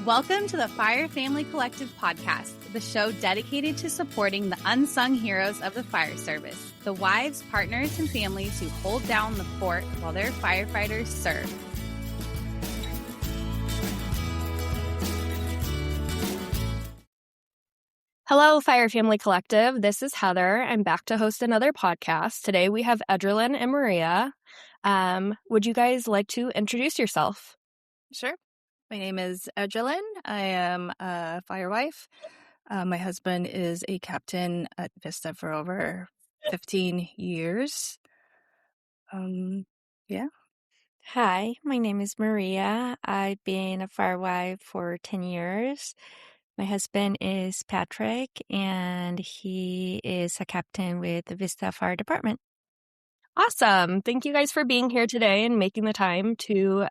Welcome to the Fire Family Collective podcast, the show dedicated to supporting the unsung heroes of the fire service, the wives, partners, and families who hold down the fort while their firefighters serve. Hello, Fire Family Collective. This is Heather. I'm back to host another podcast. Today we have Edgerlyn and Maria. Would you guys like to introduce yourself? Sure. My name is Edgerlyn. I am a firewife. My husband is a captain at Vista for over 15 years. Yeah. Hi, my name is Maria. I've been a firewife for 10 years. My husband is Patrick, and he is a captain with the Vista Fire Department. Awesome. Thank you guys for being here today and making the time to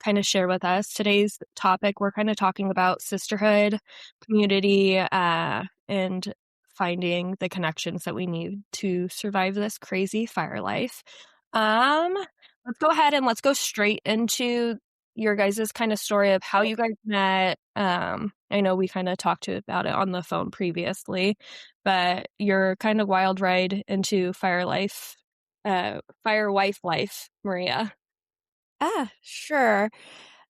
kind of share with us. Today's topic, we're kind of talking about sisterhood, community, and finding the connections that we need to survive this crazy fire life. Let's go ahead and let's go straight into your guys' kind of story of how you guys met. I know we kind of talked about it on the phone previously, but your kind of wild ride into fire life, firewife life, Maria. Sure.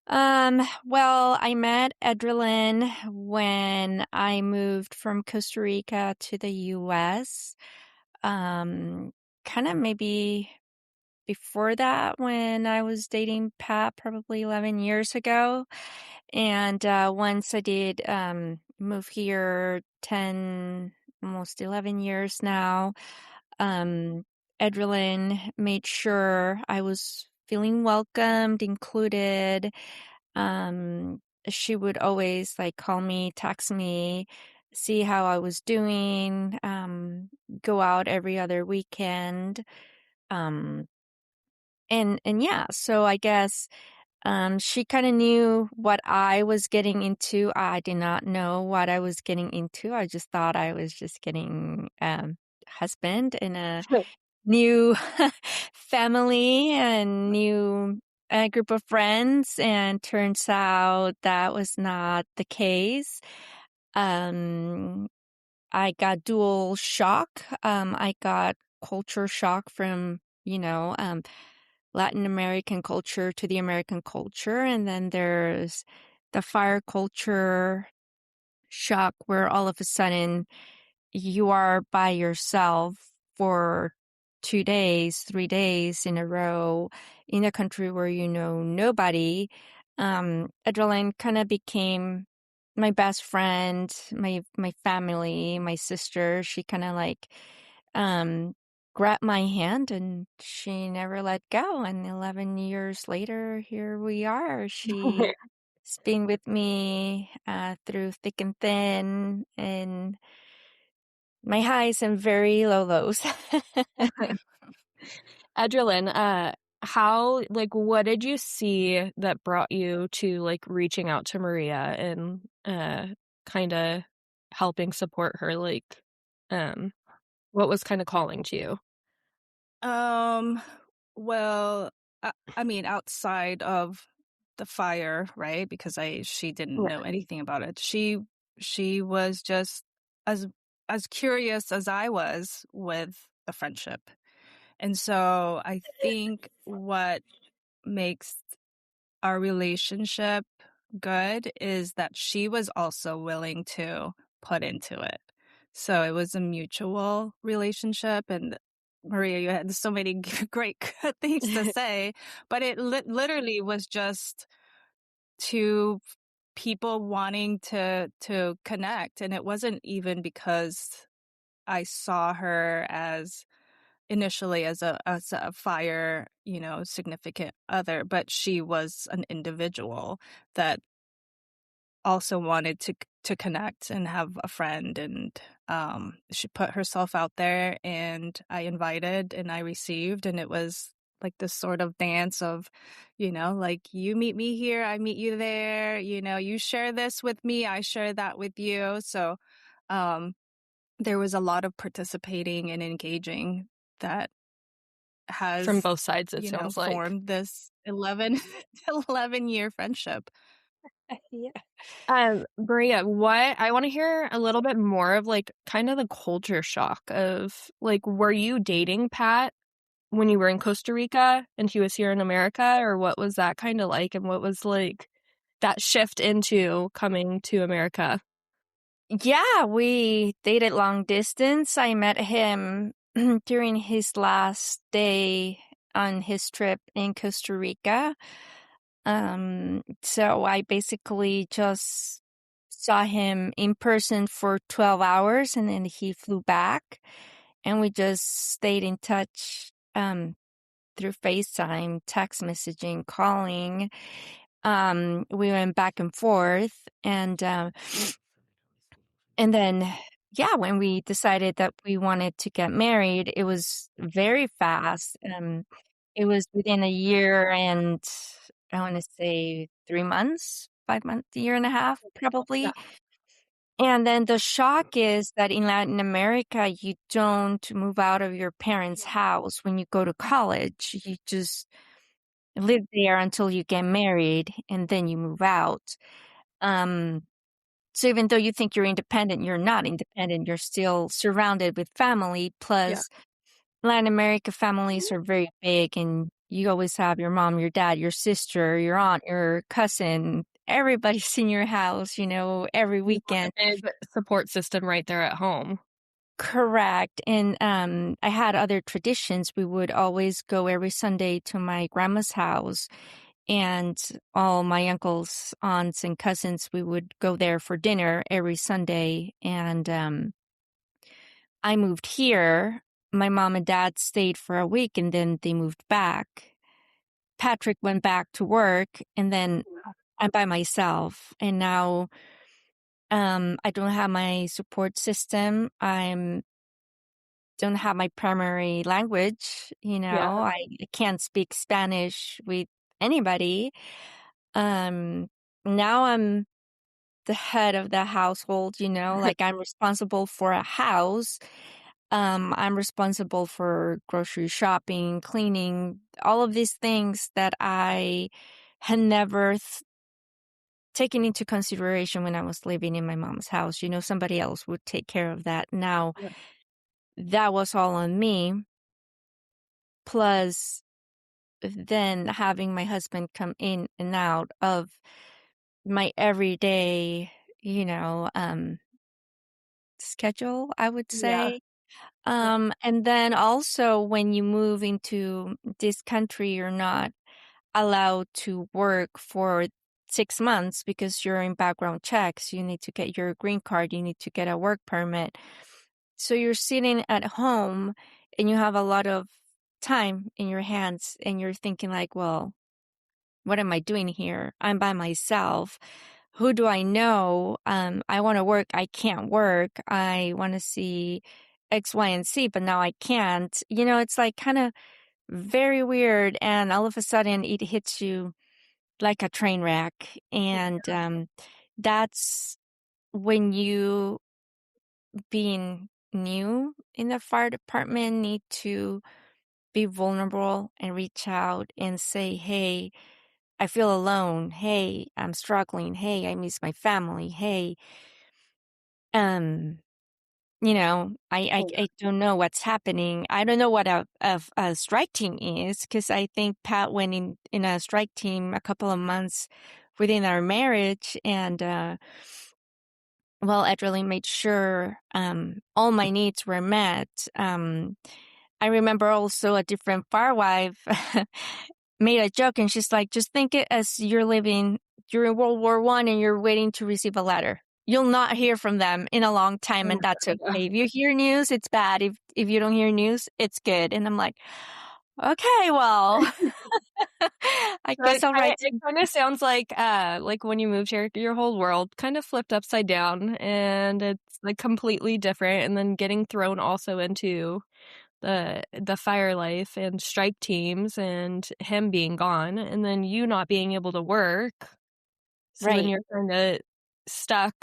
Well, I met Edgerlyn when I moved from Costa Rica to the U.S. Kind of maybe before that when I was dating Pat, probably 11 years ago. And once I did move here 10, almost 11 years now, Edgerlyn made sure I was feeling welcomed, included. She would always call me, text me, see how I was doing, go out every other weekend. And yeah, so I guess she kind of knew what I was getting into. I did not know what I was getting into. I just thought I was just getting husband and a new family and new group of friends, and turns out that was not the case. I got dual shock. I got culture shock from, Latin American culture to the American culture. And then there's the fire culture shock where all of a sudden you are by yourself for 2 days, 3 days in a row in a country where you know nobody. Edgerlyn kind of became my best friend, my family, my sister. She kind of grabbed my hand and she never let go. And 11 years later, here we are. She's been with me through thick and thin, and my highs and very low lows. Edgerlyn, what did you see that brought you to reaching out to Maria and kind of helping support her? What was kind of calling to you? Well, I mean, outside of the fire, right? Because she didn't know anything about it. She was just as curious as I was with the friendship. And so I think what makes our relationship good is that she was also willing to put into it. So it was a mutual relationship. And Maria, you had so many great good things to say, but it literally was just two people wanting to connect. And it wasn't even because I saw her initially as a fire, significant other, but she was an individual that also wanted to connect and have a friend. And she put herself out there, and I invited and I received, and it was like this sort of dance of, you meet me here, I meet you there, you share this with me, I share that with you. So there was a lot of participating and engaging that has from both sides, it sounds like formed this 11 year friendship. Yeah. Maria, I want to hear a little bit more of like kind of the culture shock of like, were you dating Pat when you were in Costa Rica and he was here in America, or what was that kind of like? And what was like that shift into coming to America? Yeah, we dated long distance. I met him during his last day on his trip in Costa Rica. So I basically just saw him in person for 12 hours and then he flew back and we just stayed in touch through FaceTime, text messaging, calling. We went back and forth and then yeah, when we decided that we wanted to get married, it was very fast. It was within a year and I want to say 3 months, 5 months, a year and a half, Yeah. probably. And then the shock is that in Latin America, you don't move out of your parents' house when you go to college. You just live there until you get married and then you move out. Um, so even though you think you're independent, you're not independent. You're still surrounded with family. Yeah. Plus, Latin America families are very big, and you always have your mom, your dad, your sister, your aunt, your cousin. Everybody's in your house, every You have weekend. a big support system right there at home. Correct. And I had other traditions. We would always go every Sunday to my grandma's house, and all my uncles, aunts, and cousins, we would go there for dinner every Sunday. And I moved here. My mom and dad stayed for a week and then they moved back. Patrick went back to work and then I'm by myself. And now I don't have my support system. I don't have my primary language. Yeah. I can't speak Spanish with anybody. Um, Now I'm the head of the household, like I'm responsible for a house. I'm responsible for grocery shopping, cleaning, all of these things that I had never taken into consideration when I was living in my mom's house. Somebody else would take care of that. Now, Yeah. that was all on me. Plus, then having my husband come in and out of my everyday, you know, um, schedule, I would Yeah. say. Yeah. And then also when you move into this country, you're not allowed to work for 6 months because you're in background checks. You need to get your green card. You need to get a work permit. So you're sitting at home and you have a lot of time in your hands and you're thinking like, well, what am I doing here? I'm by myself. Who do I know? I want to work. I can't work. I want to see X, Y, and Z, but now I can't. It's like kind of very weird. And all of a sudden it hits you like a train wreck. And that's when you, being new in the fire department, need to be vulnerable and reach out and say, hey, I feel alone. Hey, I'm struggling. Hey, I miss my family. Hey, um, I don't know what's happening. I don't know what a strike team is because I think Pat went in a strike team a couple of months within our marriage, and well, it really made sure all my needs were met. I remember also a different firewife made a joke, and she's like, "Just think it as you're living during World War I, and you're waiting to receive a letter. You'll not hear from them in a long time, Oh and my that's God. okay. If you hear news, it's bad. If you don't hear news, it's good." And I'm like, "Okay, well, I So guess I'll write it kind of sounds like when you moved here, your whole world kind of flipped upside down and it's like completely different. And then getting thrown also into the fire life and strike teams and him being gone and then you not being able to work. So then right." you're kind of stuck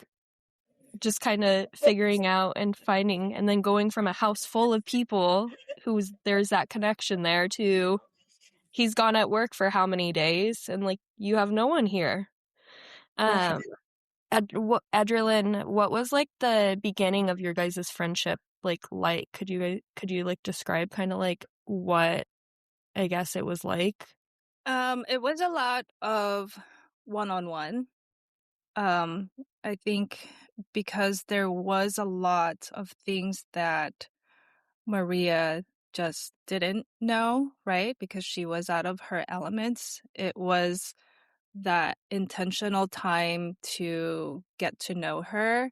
just kind of figuring out and finding and then going from a house full of people who's there's that connection there to he's gone at work for how many days and like you have no one here. For sure. Um, Adrian, what was like the beginning of your guys' friendship like? Could you like describe kind of like what I guess it was like? It was a lot of one-on-one. Um, I think because there was a lot of things that Maria just didn't know, right? Because she was out of her elements. It was that intentional time to get to know her.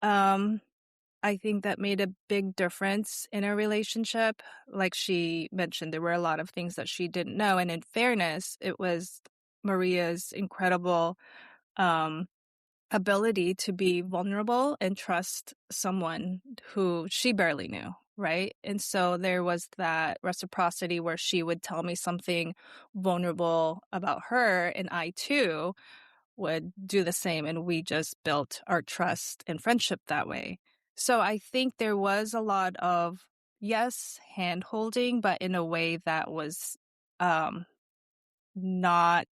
Um, I think that made a big difference in our relationship. Like she mentioned, there were a lot of things that she didn't know. And in fairness, it was Maria's incredible um, ability to be vulnerable and trust someone who she barely knew. Right. And so there was that reciprocity where she would tell me something vulnerable about her, and I too would do the same, and we just built our trust and friendship that way. So I think there was a lot of, yes, hand holding, but in a way that was um not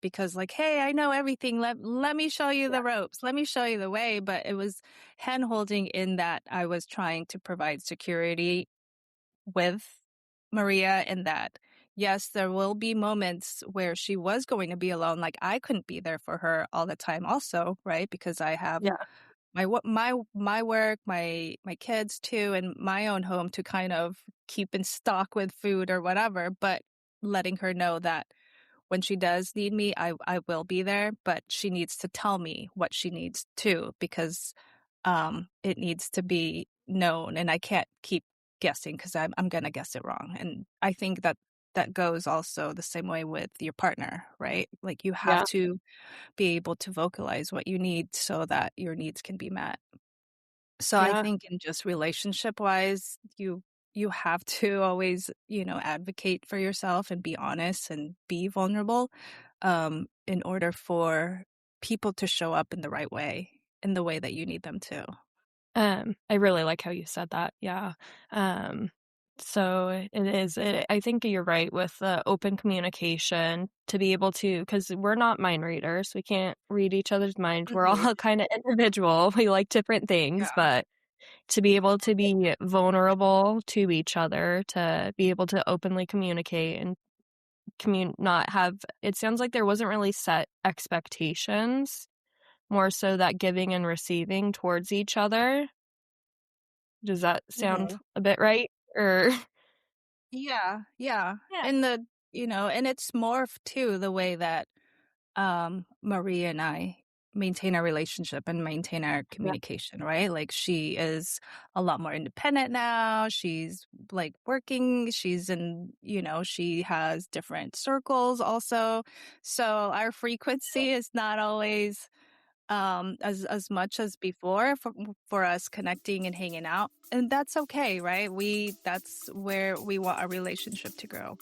because like, hey, I know everything, let me show you Yeah. the ropes, let me show you the way, but it was hand holding in that I was trying to provide security with Maria in that, yes, there will be moments where she was going to be alone. Like I couldn't be there for her all the time also, right? Because I have Yeah. my work, my kids too, and my own home to kind of keep in stock with food or whatever, but letting her know that when she does need me, I will be there, but she needs to tell me what she needs too, because it needs to be known, and I can't keep guessing because I'm gonna guess it wrong. And I think that that goes also the same way with your partner, right? Like you have Yeah. to be able to vocalize what you need so that your needs can be met. So I Yeah. think in just relationship wise, you have to always, advocate for yourself and be honest and be vulnerable in order for people to show up in the right way, in the way that you need them to. I really like how you said that. Yeah. Um, so I think you're right with the open communication to be able to, because we're not mind readers. We can't read each other's mind. We're Mhm. all kind of individual. We like different things, Yeah. but to be able to be vulnerable to each other, to be able to openly communicate and not have, it sounds like there wasn't really set expectations, more so that giving and receiving towards each other. Does that sound Mhm. a bit right? Or Yeah, yeah. Yeah. And it's morphed too the way that Maria and I maintain our relationship and maintain our yeah, communication, right? Like she is a lot more independent now. She's like working, she's she has different circles also. So our frequency is not always as much as before for us connecting and hanging out. And that's okay, right? That's where we want our relationship to grow.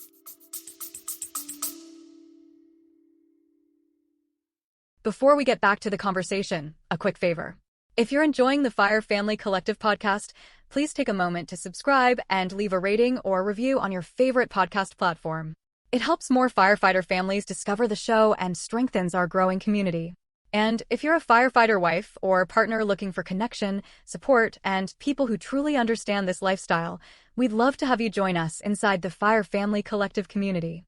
Before we get back to the conversation, a quick favor. If you're enjoying the Fire Family Collective podcast, please take a moment to subscribe and leave a rating or review on your favorite podcast platform. It helps more firefighter families discover the show and strengthens our growing community. And if you're a firefighter wife or partner looking for connection, support, and people who truly understand this lifestyle, we'd love to have you join us inside the Fire Family Collective community.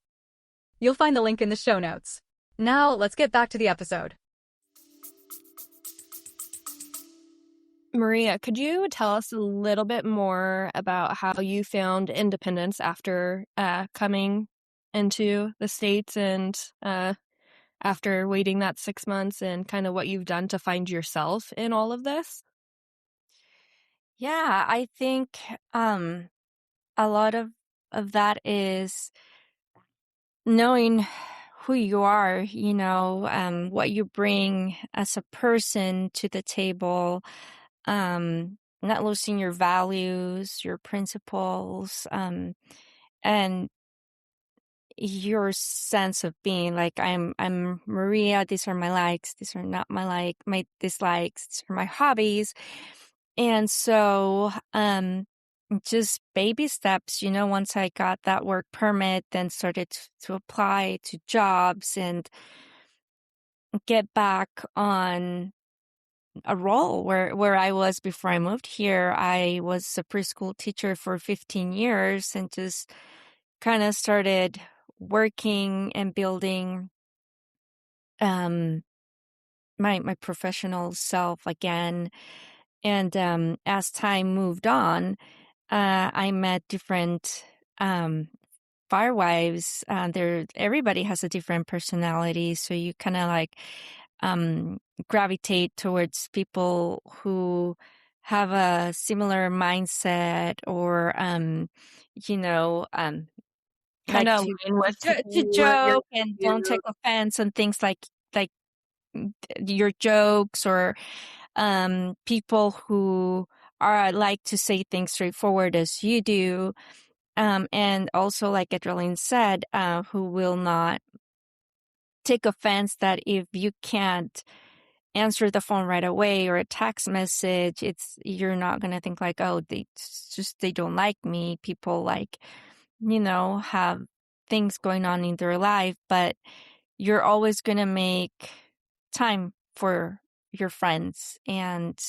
You'll find the link in the show notes. Now, let's get back to the episode. Maria, could you tell us a little bit more about how you found independence after coming into the States and after waiting that 6 months and kind of what you've done to find yourself in all of this? Yeah, I think a lot of that is knowing who you are, what you bring as a person to the table, not losing your values, your principles, and your sense of being like I'm Maria, these are my likes, these are not my dislikes, these are my hobbies. And so just baby steps, once I got that work permit, then started to apply to jobs and get back on a role where I was before I moved here. I was a preschool teacher for 15 years and just kind of started working and building my professional self again. And as time moved on, I met different firewives. Everybody has a different personality, so you kind of like gravitate towards people who have a similar mindset, or you know, Kind like of to align with to what you're joke and don't into. take offense on things like your jokes, or people who are like to say things straightforward as you do. And also, like Adrenaline said, who will not take offense that if you can't answer the phone right away or a text message, you're not gonna think like, oh, they don't like me. People like, have things going on in their life, but you're always gonna make time for your friends and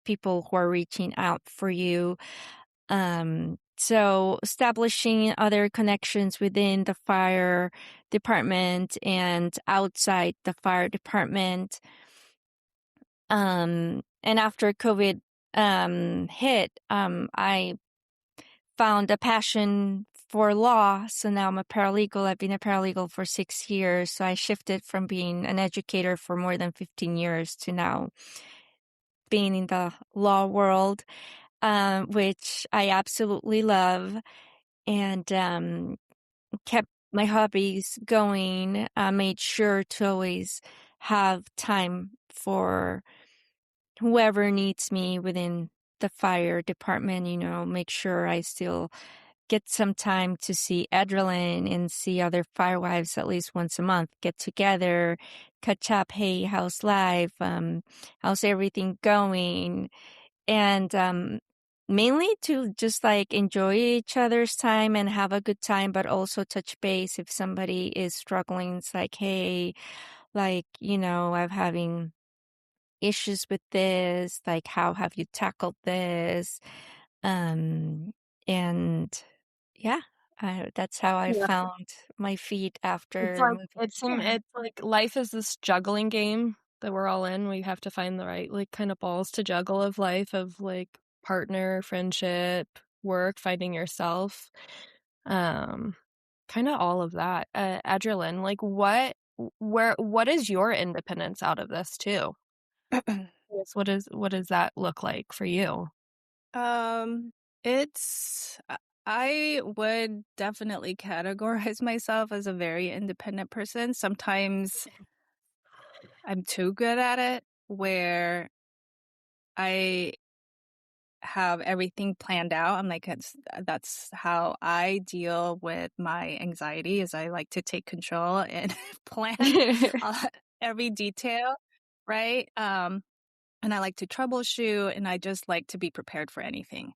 people who are reaching out for you. So establishing other connections within the fire department and outside the fire department. And after COVID hit, I found a passion for law. So now I'm a paralegal. I've been a paralegal for 6 years. So I shifted from being an educator for more than 15 years to now being in the law world, which I absolutely love. And kept my hobbies going. I made sure to always have time for whoever needs me within the fire department, make sure I still get some time to see Adrenaline and see other firewives at least once a month, get together, catch up. Hey, how's life? How's everything going? And mainly to just like enjoy each other's time and have a good time, but also touch base if somebody is struggling. It's like, hey, like, I'm having issues with this. Like, how have you tackled this? Um, and yeah, that's how I Yeah. found my feet It's after like moving it's here. it's like life is this juggling game that we're all in. We have to find the right like kind of balls to juggle of life, of like partner, friendship, work, finding yourself. Um kind of all of that. Adrenaline, like what is your independence out of this too? Yes, what does that look like for you? Um, it's I would definitely categorize myself as a very independent person. Sometimes I'm too good at it, where I have everything planned out. I'm like, that's how I deal with my anxiety, is I like to take control and plan every detail, right? And I like to troubleshoot, and I just like to be prepared for anything.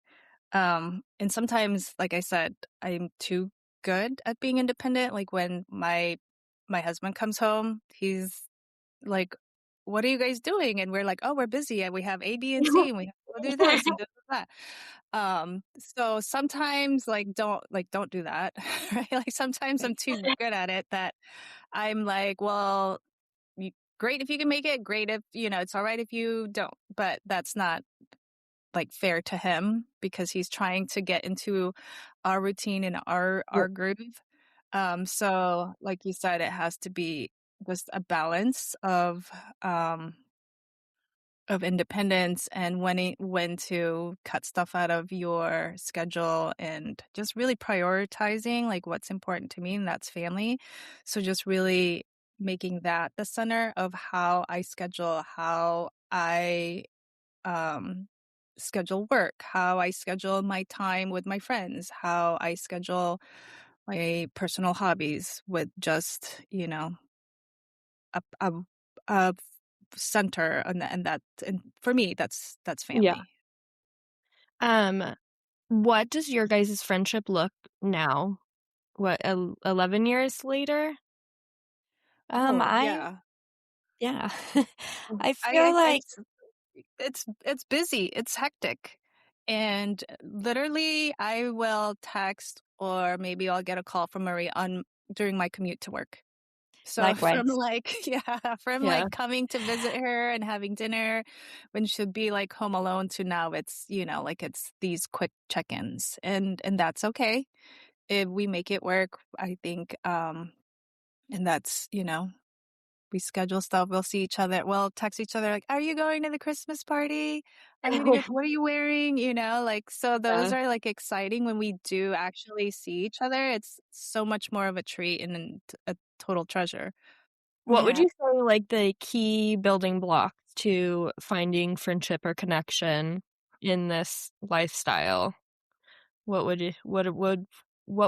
And sometimes, like I said, I'm too good at being independent. Like when my husband comes home, he's like, "What are you guys doing?" And we're like, "Oh, we're busy and we have A, B, and C, and we have to go do this and that." So sometimes don't do that. Right? Like sometimes I'm too good at it that I'm like, well, great if you can make it, great if, it's all right if you don't. But that's not like fair to him, because he's trying to get into our routine and our groove. So like you said, it has to be just a balance of independence, and when to cut stuff out of your schedule, and just really prioritizing like what's important to me, and that's family. So just really making that the center of how I schedule, how I um schedule work, how I schedule my time with my friends, how I schedule my personal hobbies, with just, a a, a center, and for me that's Yeah. family. Um, what does your guys' friendship look now? What, 11 years later? Oh, I yeah. Yeah. Mhm. I I feel like it's busy, it's hectic. And literally I will text or maybe I'll get a call from Marie on during my commute to work. So from likewise. like yeah, from Yeah. like coming to visit her and having dinner when she'll be like home alone to now it's, like it's these quick check-ins and that's okay. If we make it work, I think and that's, we schedule stuff. We'll see each other. We'll text each other like, "Are you going to the Christmas party? I'm gonna go. What are you wearing?" Like so. Those Yeah. are like exciting when we do actually see each other. It's so much more of a treat and a total treasure. What would Yeah. you say, like, the key building blocks to finding friendship or connection in this lifestyle? What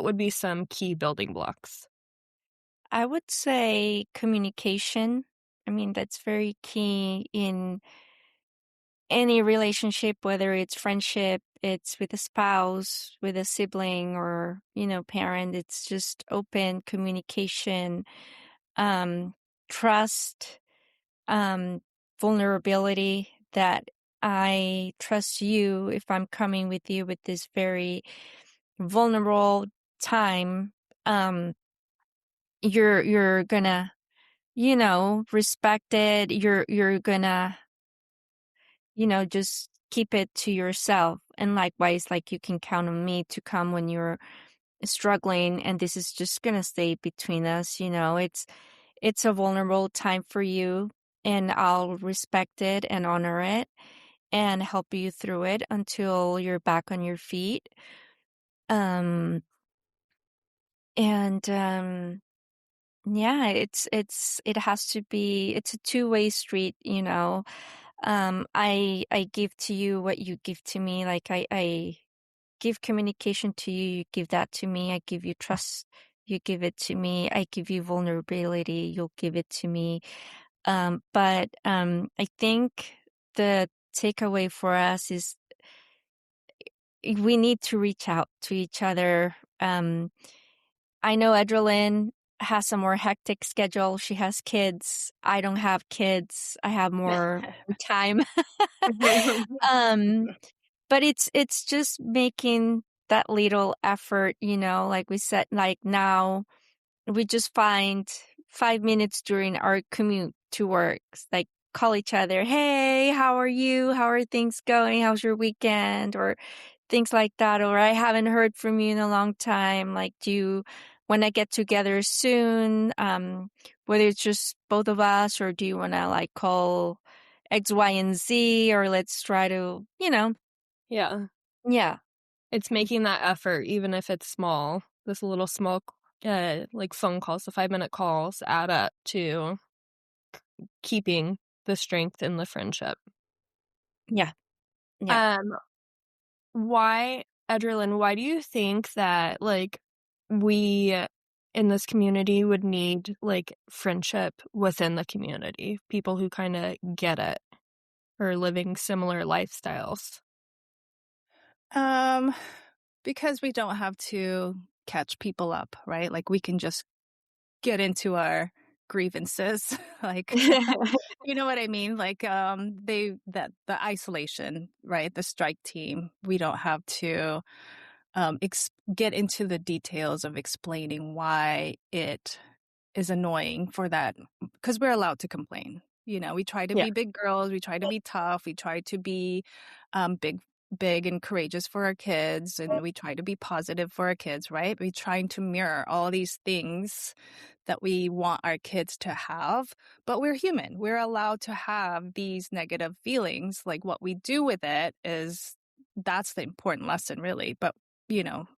would be some key building blocks? I would say communication. I mean, that's very key in any relationship, whether it's friendship, it's with a spouse, with a sibling, or, parent. It's just open communication, um, trust, um, vulnerability that I trust you if I'm coming with you with this very vulnerable time. Um, you're gonna, respect it. You're gonna, just keep it to yourself. And likewise, like you can count on me to come when you're struggling, and this is just gonna stay between us. It's a vulnerable time for you, and I'll respect it and honor it and help you through it until you're back on your feet. Um and yeah, it has to be, it's a two-way street. I give to you what you give to me. Like I give communication to you, you give that to me. I give you trust, you give it to me. I give you vulnerability, you'll give it to me. But I think the takeaway for us is we need to reach out to each other. I know Adrenaline has a more hectic schedule. She has kids. I don't have kids. I have more time. um, but it's just making that little effort, like we said, like now we just find 5 minutes during our commute to work, like call each other, hey, how are you? How are things going? How's your weekend? Or things like that. Or I haven't heard from you in a long time. Like, do you want to get together soon? Whether it's just both of us, or do you want to like call X, Y, and Z, or let's try to, Yeah. yeah. It's making that effort, even if it's small. This little small, like phone calls, the 5-minute calls add up to keeping the strength in the friendship. Yeah. Yeah. Um, why, Edgerlyn, why do you think that, like, we in this community would need, like, friendship within the community? People who kind of get it or living similar lifestyles. Um, because we don't have to catch people up, right? Like we can just get into our grievances, like you know what I mean? Like that the isolation, right? The strike team. We don't have to get into the details of explaining why it is annoying for that, because we're allowed to complain. We try to Yeah. be big girls, we try to be tough, we try to be big and courageous for our kids, and we try to be positive for our kids, right? We trying to mirror all these things that we want our kids to have, but we're human. We're allowed to have these negative feelings. Like what we do with it is that's the important lesson, really. But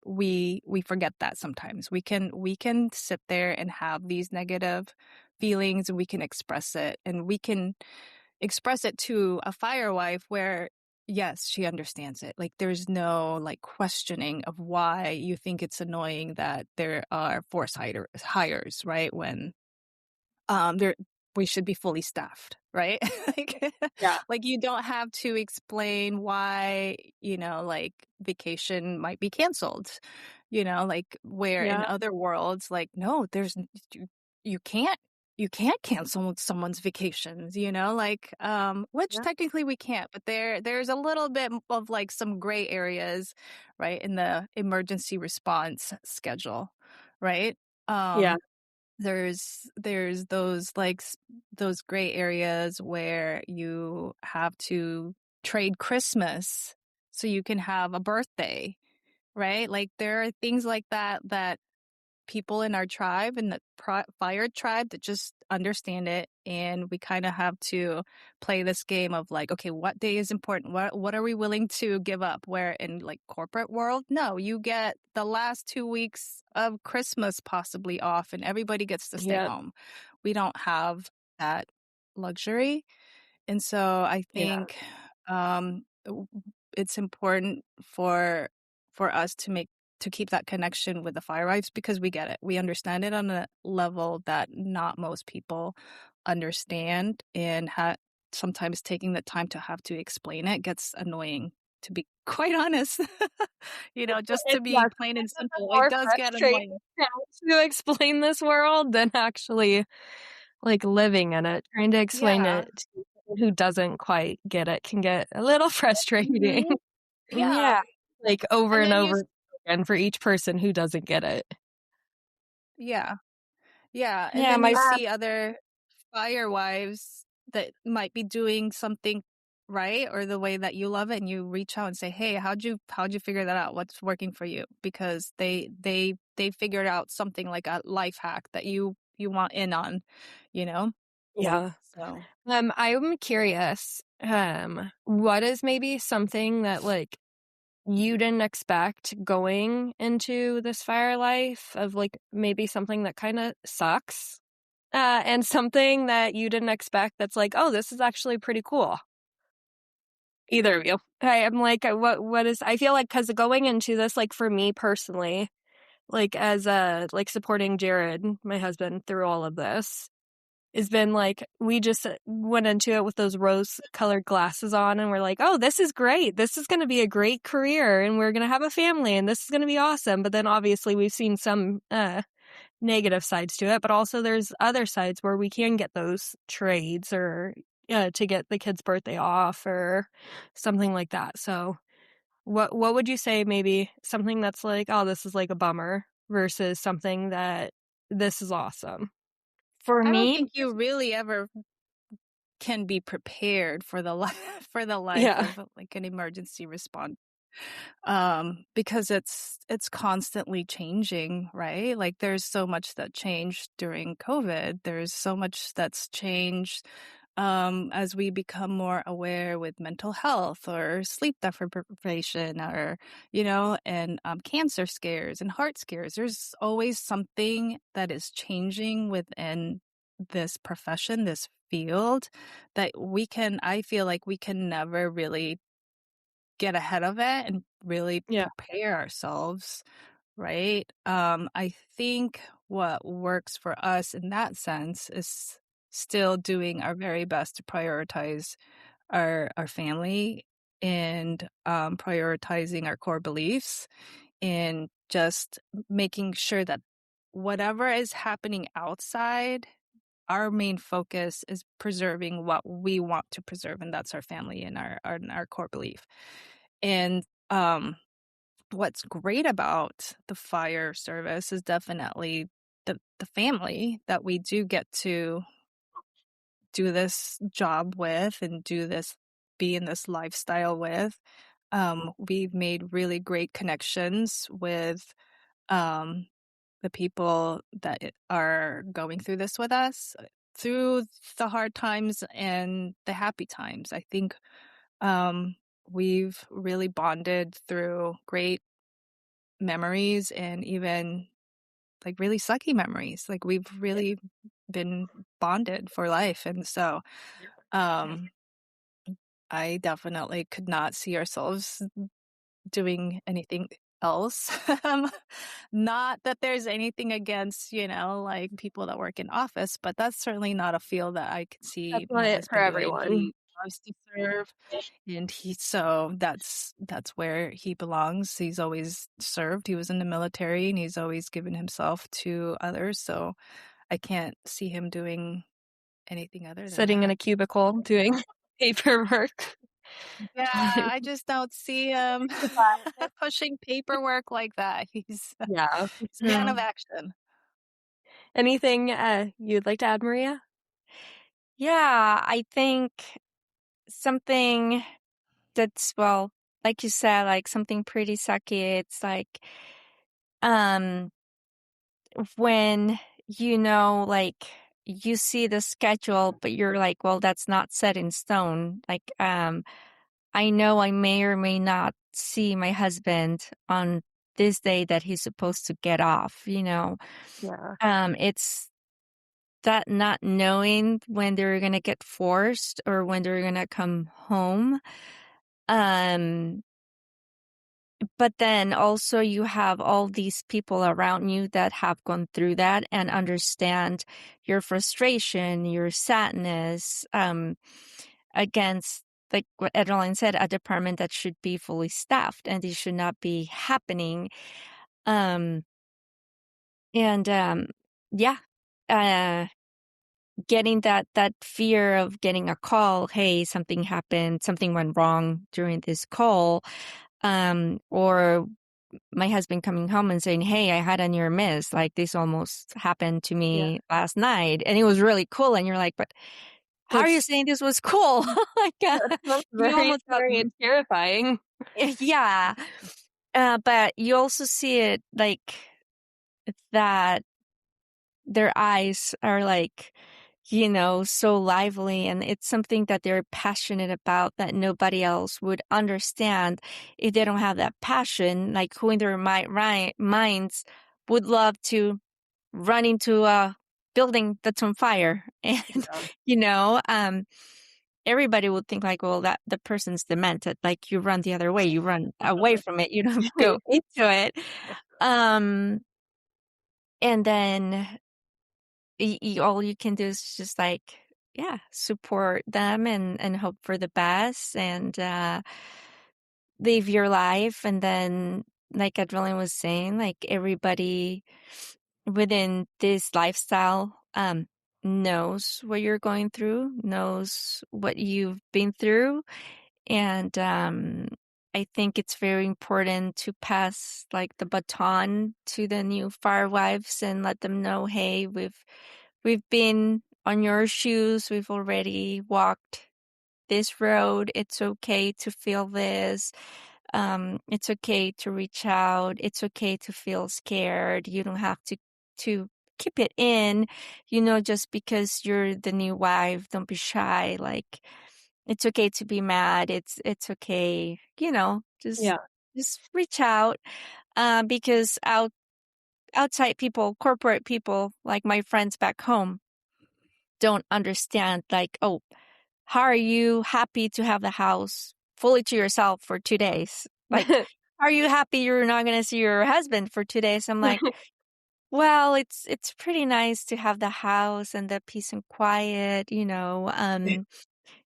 we forget that sometimes. We can sit there and have these negative feelings, and we can express it, and we can express it to a firewife where yes, she understands it. Like there's no like questioning of why you think it's annoying that there are force hires, right? When there we should be fully staffed, right? like, Yeah. like you don't have to explain why, like vacation might be canceled, like where in Yeah. other worlds, like, no, you can't you can't cancel someone's vacations, like, which Yeah. technically we can't, but there's a little bit of like some gray areas, right, in the emergency response schedule, right? Yeah. Um, there's those those gray areas where you have to trade Christmas so you can have a birthday, right? Like there are things like that people in our tribe and the fire tribe that just understand it, and we kind of have to play this game of like, okay, what day is important, what are we willing to give up, where in like corporate world, no, you get the last 2 weeks of Christmas possibly off and everybody gets to stay Yeah. home. We don't have that luxury, and so I Yeah. think it's important for us to keep that connection with the firewives because we get it. We understand it on a level that not most people understand, and sometimes taking the time to have to explain it gets annoying, to be quite honest. Just to be Yes, plain and it's a bit simple, it more does get frustrating annoying. to explain this world than actually, like, living in it. Trying to explain Yeah. it to someone who doesn't quite get it can get a little frustrating. Mhm. Yeah. Yeah, like, over And and then over again for each person who doesn't get it. yeah. Yeah, and Yeah, then you my see other firewives that might be doing something right or the way that you love it, and you reach out and say, "Hey, how'd you figure that out? What's working for you?" Because they figured out something like a life hack that you want in on, you know? Yeah. So, I'm curious, what is maybe something that, like, you didn't expect going into this fire life of, like, maybe something that kinda sucks, and something that you didn't expect that's like, "Oh, this is actually pretty cool." Either of you. I'm like, what is I feel like because going into this, like, for me personally, like, as, like, supporting Jared, my husband, through all of this, has been like, we just went into it with those rose-colored glasses on, and we're like, "Oh, this is great. This is gonna be a great career, and we're gonna have a family, and this is gonna be awesome." But then, obviously, we've seen some, negative sides to it, but also there's other sides where we can get those trades or, to get the kid's birthday off or something like that. So what would you say maybe something that's like, "Oh, this is like a bummer," versus something that, "This is awesome." for I don't me, think you really ever can be prepared for the life for the life Yeah. of like an emergency response, because it's constantly changing, right? Like there's so much that changed during COVID, there's so much that's changed as we become more aware with mental health or sleep deprivation, or and cancer scares and heart scares. There's always something that is changing within this profession, this field, that I feel like we can never really get ahead of it and really Yeah. prepare ourselves, right? I think what works for us in that sense is still doing our very best to prioritize our family, and prioritizing our core beliefs, and just making sure that whatever is happening outside, our main focus is preserving what we want to preserve, and that's our family and our core belief. And what's great about the fire service is definitely the family that we do get to do this job with and be in this lifestyle with. We've made really great connections with um, the people that are going through this with us, through the hard times and the happy times. I think um, we've really bonded through great memories, and even like really sucky memories. Like we've really been bonded for life. And so um I definitely could not see ourselves doing anything else. Not that there's anything against, like people that work in office, but that's certainly not a field that I could see That's not my it for husband doing. everyone. He loves to serve, and so that's where he belongs. He's always served. He was in the military, and he's always given himself to others. So I can't see him doing anything other than Sitting in that. a cubicle doing paperwork. Yeah, I just don't see him pushing paperwork like that. He's Yeah. a man of action. Anything you'd like to add, Maria? Yeah, I think something that's, well, like you said, like something pretty sucky. It's like, um, when like you see the schedule, but you're like, well, that's not set in stone. Like, I know I may or may not see my husband on this day that he's supposed to get off, Yeah. It's that not knowing when they're going to get forced or when they're going to come home. Um, but then also you have all these people around you that have gone through that and understand your frustration, your sadness, against, like what Adeline said, a department that should be fully staffed and it should not be happening. Um, and yeah, uh, getting that fear of getting a call, hey, something happened, something went wrong during this call, or my husband coming home and saying, hey, I had a near miss, like this almost happened to Yeah. me last night and it was really cool, and you're like, but how are you That's saying this was cool? Like, that's you very almost got scary and terrifying. yeah. But you also see it like that their eyes are like, so lively, and it's something that they're passionate about that nobody else would understand if they don't have that passion. Like, who in their minds would love to run into a building that's on fire? And, Yeah. everybody would think like, well, that the person's demented. Like, you run the other way, you run away from it, you don't go into it. Um, and then all you can do is just like, yeah, support them and hope for the best, and live your life. And then, like Adrenaline was saying, like everybody within this lifestyle knows what you're going through, knows what you've been through. And I think it's very important to pass like the baton to the new firewives and let them know, hey, we've been on your shoes, we've already walked this road. It's okay to feel this. It's okay to reach out. It's okay to feel scared. You don't have to keep it in, just because you're the new wife. Don't be shy. Like, it's okay to be mad. It's okay, just Yeah. just reach out. Because outside people, corporate people, like my friends back home, don't understand, like, oh, how are you happy to have the house fully to yourself for 2 days? Like, are you happy you're not going to see your husband for 2 days? I'm like, well, it's pretty nice to have the house and the peace and quiet.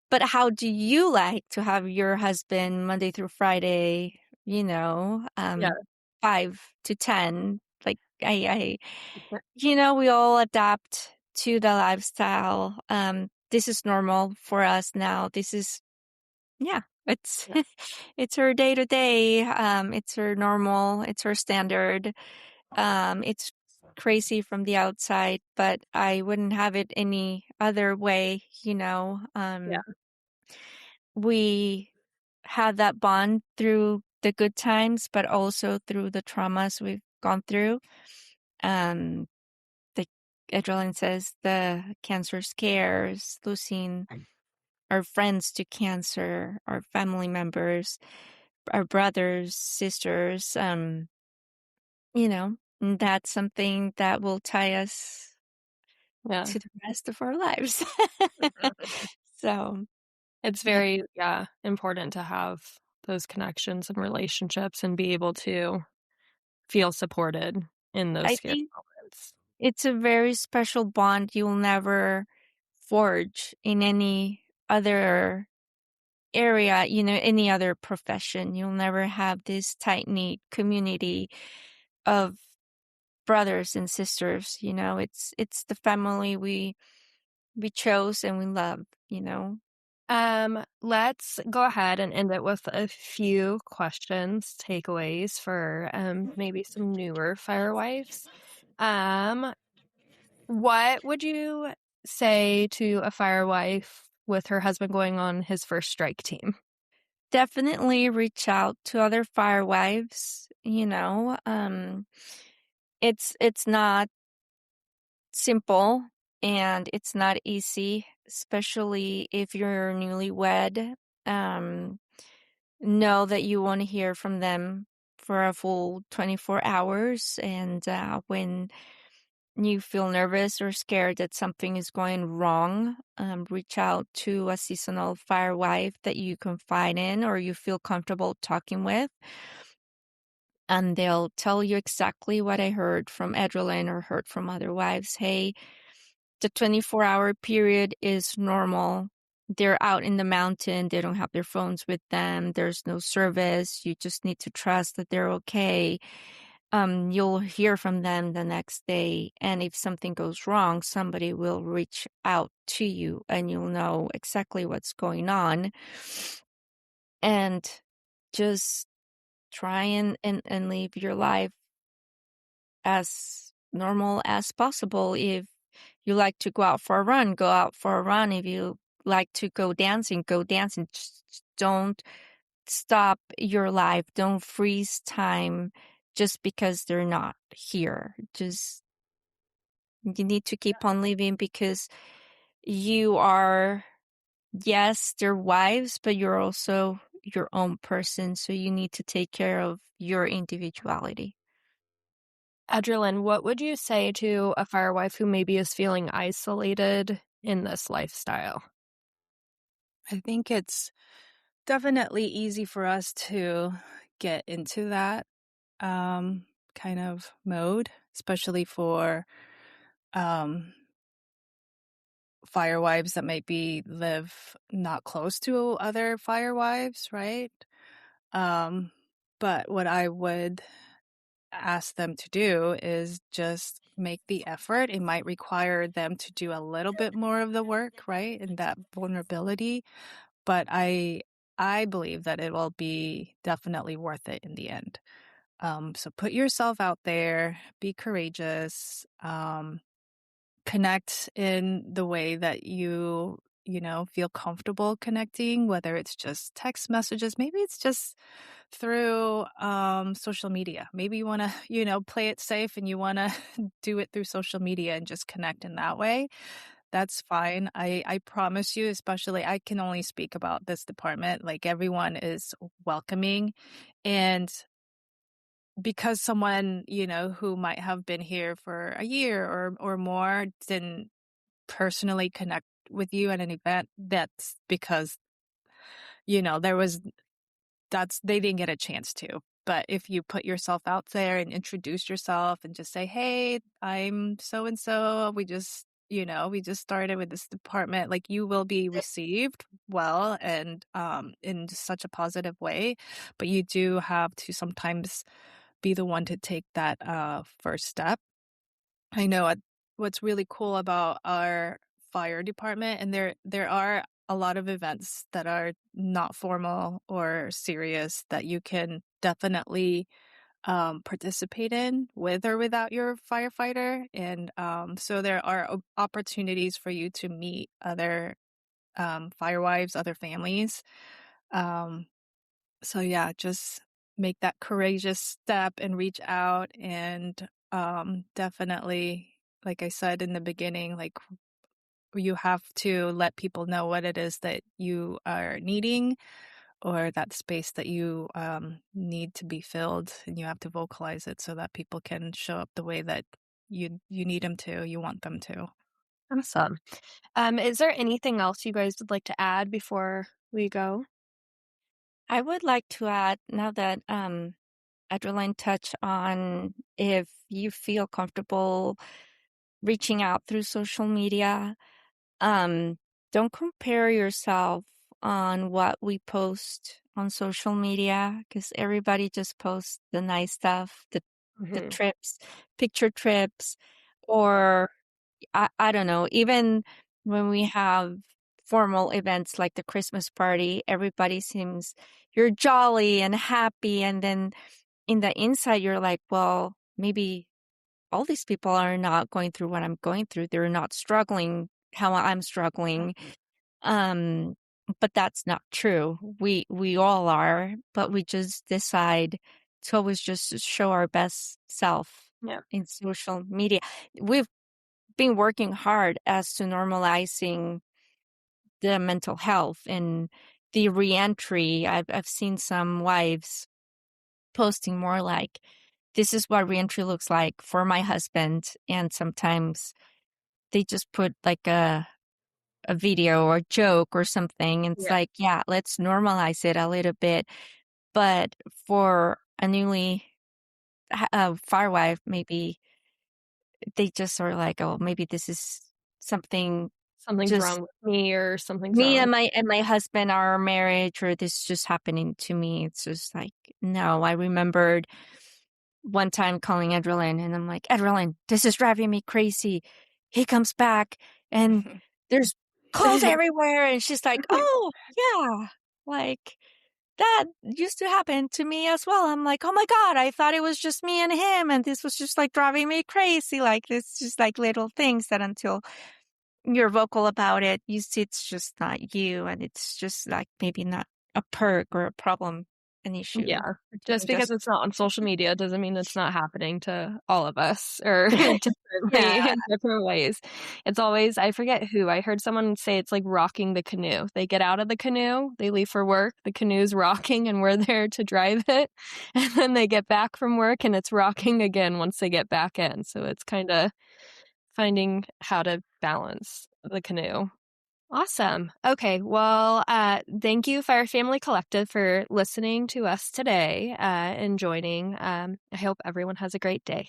But how do you like to have your husband Monday through Friday, you know, Yeah. um, 5 to 10? Like, we all adapt to the lifestyle. This is normal for us now. This is, yeah, it's, Yeah. it's her day to day. It's her normal. It's her standard. It's crazy from the outside, but I wouldn't have it any other way. Yeah. We had that bond through the good times, but also through the traumas we've gone through. Um, the Adrenaline says the cancer scares, losing our friends to cancer, our family members, our brothers, sisters, and that's something that will tie us Yeah. to the rest of our lives. So, It's yeah, very, important to have those connections and relationships and be able to feel supported in those I scary think moments. it's a very special bond you'll never forge in any other area, any other profession. You'll never have this tight knit community of brothers and sisters, it's the family we chose and we love. Let's go ahead and end it with a few questions, takeaways for maybe some newer firewives. What would you say to a firewife with her husband going on his first strike team? Definitely reach out to other firewives. It's not simple and it's not easy, especially if you're newlywed. Know that you want to hear from them for a full 24 hours. And when you feel nervous or scared that something is going wrong, reach out to a seasonal firewife that you confide in or you feel comfortable talking with. And they'll tell you exactly what I heard from Adrenaline or heard from other wives. Hey, the 24-hour period is normal. They're out in the mountain. They don't have their phones with them. There's no service. You just need to trust that they're okay. You'll hear from them the next day. And if something goes wrong, somebody will reach out to you and you'll know exactly what's going on. And just try and live your life as normal as possible. If you like to go out for a run, go out for a run. If you like to go dancing, go dancing. Just don't stop your life. Don't freeze time just because they're not here. Just you need to keep on living because you are, yes, their wives, but you're also your own person. So you need to take care of your individuality. Adrenaline, what would you say to a firewife who maybe is feeling isolated in this lifestyle? I think it's definitely easy for us to get into that kind of mode, especially for um, firewives that maybe live not close to other firewives, right? Um, but what I would ask them to do is just make the effort. It might require them to do a little bit more of the work, right? And that vulnerability. But I believe that it will be definitely worth it in the end. So put yourself out there, be courageous, connect in the way that you feel comfortable connecting, whether it's just text messages, maybe it's just through social media. Maybe you want to play it safe and you want to do it through social media and just connect in that way. That's fine. I promise you, especially I can only speak about this department, like everyone is welcoming. And because someone who might have been here for a year or more didn't personally connect with you at an event, that's because there was they didn't get a chance to. But if you put yourself out there and introduce yourself and just say, hey, I'm so and so, we just started with this department, like you will be received well and in such a positive way. But you do have to sometimes be the one to take that first step. I know what's really cool about our fire department, and there are a lot of events that are not formal or serious that you can definitely participate in with or without your firefighter. And so there are opportunities for you to meet other firewives, other families. Um, so yeah, just make that courageous step and reach out and definitely, like I said in the beginning, like you have to let people know what it is that you are needing or that space that you need to be filled, and you have to vocalize it so that people can show up the way that you need them to, you want them to. Awesome. Is there anything else you guys would like to add before we go? I would like to add now that Adrenaline touched on if you feel comfortable reaching out through social media, don't compare yourself on what we post on social media because everybody just posts the nice stuff, the Mhm. trips, picture trips, or I don't know, even when we have formal events like the Christmas party, everybody seems you're jolly and happy. And then in the inside, you're like, well, maybe all these people are not going through what I'm going through. They're not struggling how I'm struggling. Um, but that's not true. We all are, but we just decide to always just show our best self Yeah. in social media. We've been working hard as to normalizing the mental health and the reentry. I've seen some wives posting more like, this is what reentry looks like for my husband. And sometimes they just put like a video or joke or something. And it's Yeah. like, yeah, let's normalize it a little bit. But for a newly firewife, maybe they just are like, oh, maybe this is something Something's just wrong with me or something's me wrong. and my husband, our marriage, or this just happening to me. It's just like, no. I remembered one time calling Edrelyn and I'm like, Edrelyn, this is driving me crazy. He comes back and there's clothes everywhere. And she's like, oh, yeah, like that used to happen to me as well. I'm like, oh my God, I thought it was just me and him. And this was just like driving me crazy. Like, it's just like little things that until you're vocal about it, you see it's just not you. And it's just like maybe not a perk or a problem, an issue. Yeah. We're Just doing because just it's not on social media doesn't mean it's not happening to all of us or differently yeah. in different ways. It's always, I forget who, I heard someone say it's like rocking the canoe. They get out of the canoe, they leave for work, the canoe's rocking and we're there to drive it. And then they get back from work and it's rocking again once they get back in. So it's kind of finding how to balance the canoe. Awesome. Okay. Well, thank you, Fire Family Collective, for listening to us today and joining. I hope everyone has a great day.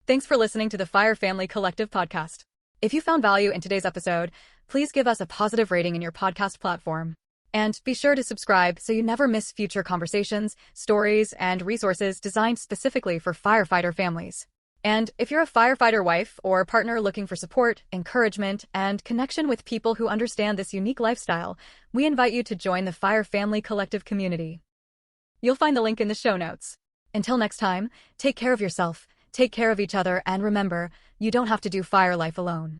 Thanks for listening to the Fire Family Collective podcast. If you found value in today's episode, please give us a positive rating in your podcast platform. And be sure to subscribe so you never miss future conversations, stories, and resources designed specifically for firefighter families. And if you're a firefighter wife or partner looking for support, encouragement, and connection with people who understand this unique lifestyle, we invite you to join the Fire Family Collective community. You'll find the link in the show notes. Until next time, take care of yourself, take care of each other, and remember, you don't have to do fire life alone.